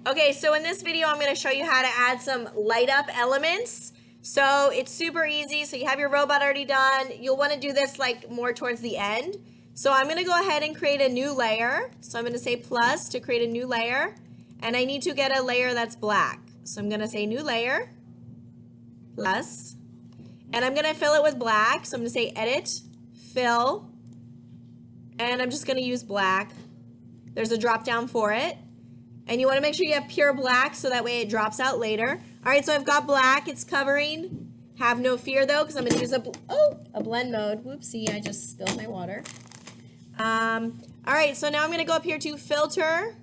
Okay, so in this video, I'm going to show you how to add some light up elements. So it's super easy. So you have your robot already done. You'll want to do this like more towards the end. So I'm going to go ahead and create a new layer. So I'm going to say plus to create a new layer. And I need to get a layer that's black. So I'm going to say new layer, plus. And I'm going to fill it with black. So I'm going to say edit, fill. And I'm just going to use black. There's a drop down for it. And you want to make sure you have pure black so that way it drops out later. All right, so I've got black. It's covering. Have no fear though, because I'm going to use a blend mode. Whoopsie, I just spilled my water. All right, so now I'm going to go up here to filter,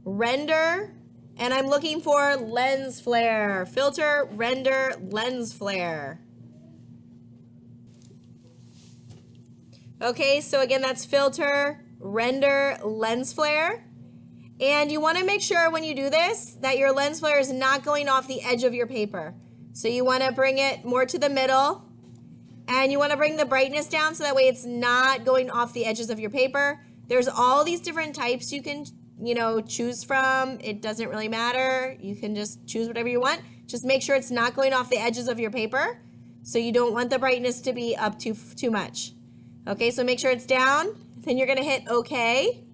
render, and I'm looking for lens flare. Filter, render, lens flare. Okay, so again, that's filter, render, lens flare. And you want to make sure when you do this that your lens flare is not going off the edge of your paper. So you want to bring it more to the middle, and you want to bring the brightness down so that way it's not going off the edges of your paper. There's all these different types you can, choose from. It doesn't really matter. You can just choose whatever you want. Just make sure it's not going off the edges of your paper. So you don't want the brightness to be up too much. Okay, so make sure it's down. Then you're going to hit OK.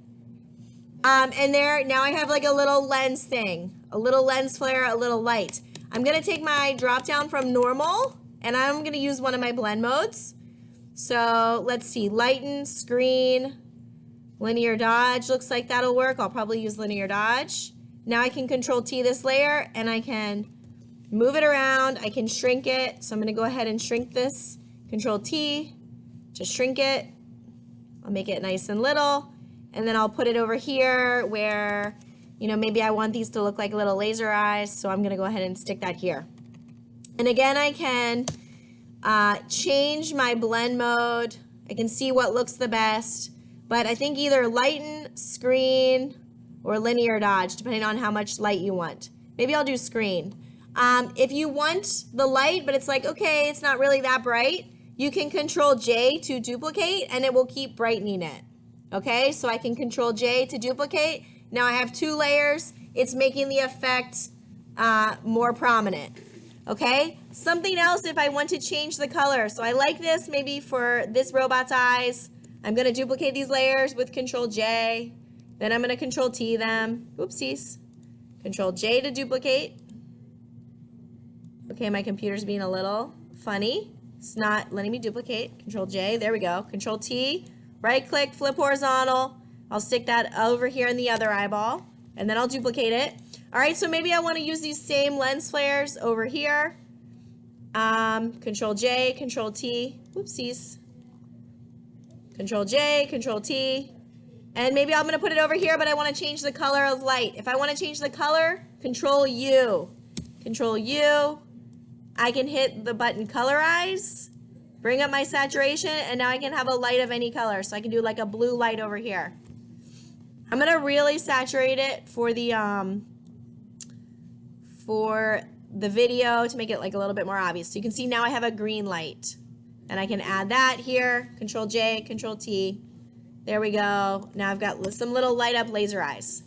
And there, now I have like a little lens thing, a little lens flare, a little light. I'm going to take my drop down from normal, and I'm going to use one of my blend modes. So let's see, lighten, screen, linear dodge. Looks like that'll work. I'll probably use linear dodge. Now I can control T this layer, and I can move it around. I can shrink it. So I'm going to go ahead and shrink this. Control T to shrink it. I'll make it nice and little. And then I'll put it over here where, maybe I want these to look like little laser eyes. So I'm going to go ahead and stick that here. And again, I can change my blend mode. I can see what looks the best. But I think either lighten, screen, or linear dodge, depending on how much light you want. Maybe I'll do screen. If you want the light, but it's like, okay, it's not really that bright, you can control J to duplicate, and it will keep brightening it. Okay, so I can control J to duplicate. Now I have two layers. It's making the effect more prominent. Okay, something else if I want to change the color. So I like this maybe for this robot's eyes. I'm going to duplicate these layers with control J. Then I'm going to control T them. Oopsies. Control J to duplicate. Okay, my computer's being a little funny. It's not letting me duplicate. Control J, there we go. Control T. Right click, flip horizontal. I'll stick that over here in the other eyeball, and then I'll duplicate it. All right, so maybe I want to use these same lens flares over here. Control J, Control T. Oopsies. Control J, Control T. And maybe I'm going to put it over here, but I want to change the color of light. If I want to change the color, Control U. Control U. I can hit the button colorize. Bring up my saturation, and now I can have a light of any color. So I can do like a blue light over here. I'm gonna really saturate it for the video to make it like a little bit more obvious. So you can see now I have a green light, and I can add that here. Control J, Control T. There we go. Now I've got some little light up laser eyes.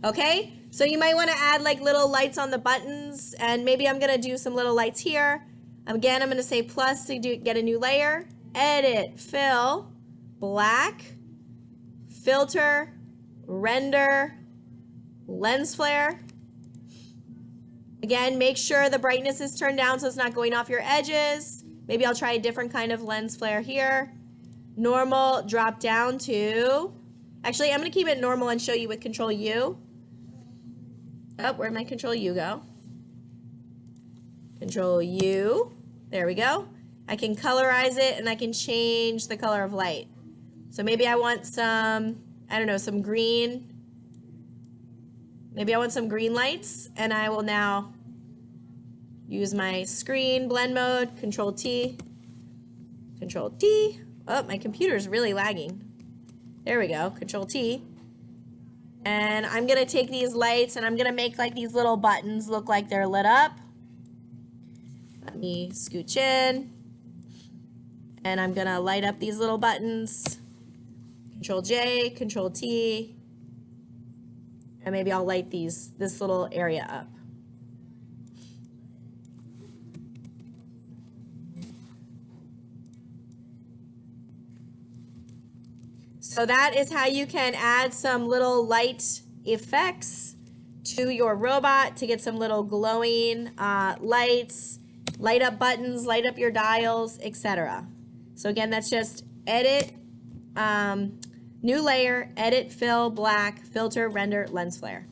Okay, so you might want to add like little lights on the buttons, and maybe I'm gonna do some little lights here. Again, I'm going to say plus to get a new layer, edit, fill, black, filter, render, lens flare. Again, make sure the brightness is turned down so it's not going off your edges. Maybe I'll try a different kind of lens flare here. Normal, drop down to, actually I'm going to keep it normal and show you with Control U. Oh, where'd my Control U go? Control U. There we go. I can colorize it, and I can change the color of light. So maybe I want some, I don't know, some green. Maybe I want some green lights, and I will now use my screen blend mode, Control T, Control T. Oh, my computer's really lagging. There we go, Control T. And I'm gonna take these lights, and I'm gonna make like these little buttons look like they're lit up. Let me scooch in, and I'm gonna light up these little buttons. Control J, Control T, And maybe I'll light this little area up. So that is how you can add some little light effects to your robot to get some little glowing lights, light up buttons, light up your dials, etc. So again, that's just edit, new layer, edit, fill, black, filter, render, lens flare.